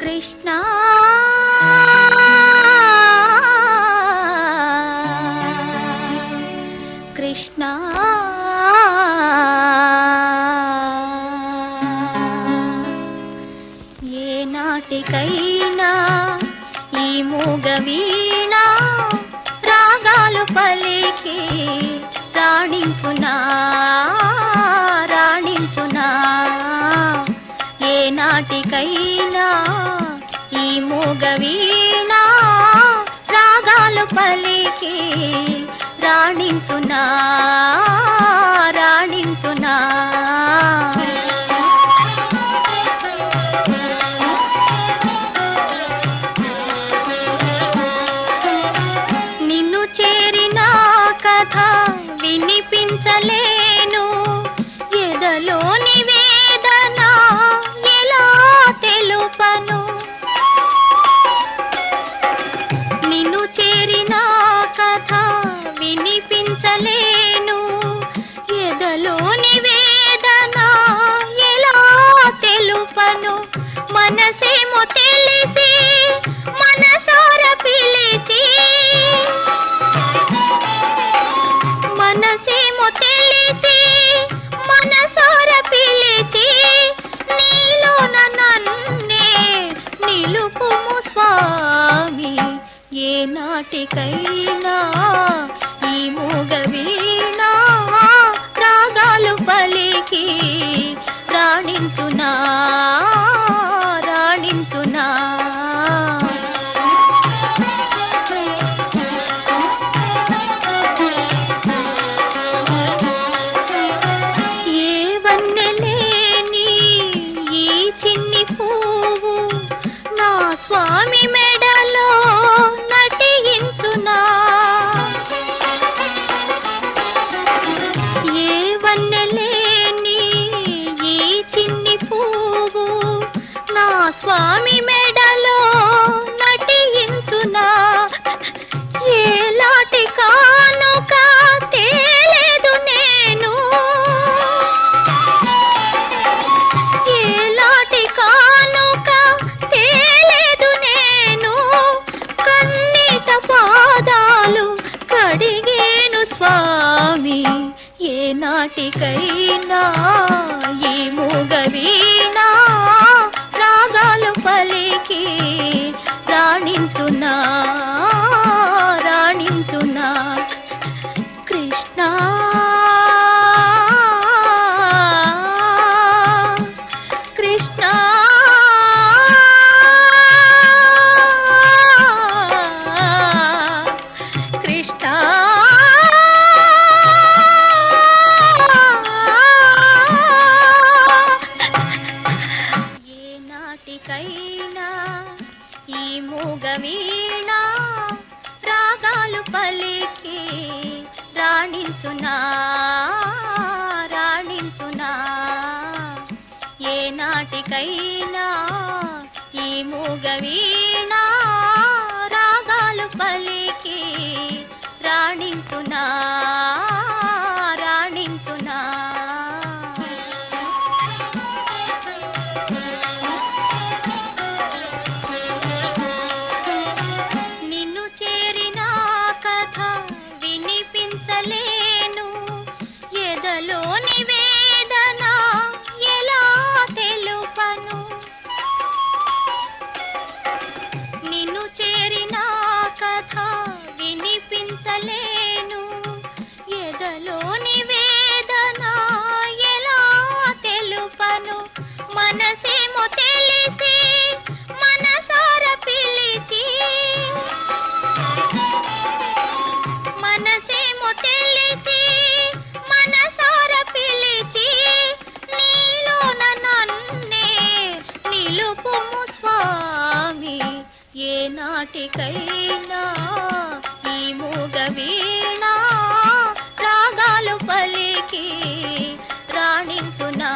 కృష్ణ కృష్ణ ఏ నాటికైనా ఈ మూగ వీణ రాగాలు పలికి రాణించునా రాణించునా ఏ నాటికైనా ఈ మూగ వీణ రాగాలు పలికి రాణించునా రాణించునా నిన్ను చేరిన కథ వినిపించలేను ఎదలోని వేదన ఎలా తెలుపను నిన్ను చేరిన కథ వినిపించలేను ఎదలోని వేదన ఎలా తెలుపను మనసేమో తెలిసి మనసార పిలిచి మనసేమో తెలిసి మనసార పిలిచి నీలోన నన్నే నిలుపుము స్వామి ఏ నాటికైనా ఈ మూగ వీణ రాగాలు పలికి రాణించునా రాణించునా ఏ వన్నెలేని ఈ చిన్ని పువ్వు నా స్వామి మెడలో నటించునా ఏ వన్నెలేని ఈ చిన్ని పువ్వు నా స్వామి మెడలో నటించునా ఏలాటి కానుక తేలేదు నేను ఏలాటి కానుక తేలేదు నేను కన్నీట పాదాలు కడిగేను స్వామి ఏ నాటికైనా ఈ మూగ వీణ రాగాలు పలికి రాణించునా రాణించునా కృష్ణ కృష్ణ కృష్ణ ఏ నాటికైనా ఈ మూగ వీణ రాగాలు పలికి రాణించునా రాణించునా ఏ నాటికైనా ఈ మూగ వీణ రాగాలు పలికి రాణించునా రాణించునా నిన్ను చేరిన కథ వినిపించలేను ఎదలోని వేదన ఎలా తెలుపను నిన్ను చేరిన కథ వినిపించలేను ఎదలోని వేదన ఎలా తెలుపను మనసేమో తెలిసి మనసార పిలిచి మనసేమో తెలిసి మనసార పిలిచి నీలోన నన్నే నిలుపుము స్వామి ఏ నాటికైనా ఈ మూగ వీణ రాగాలు పలికి రాణించునా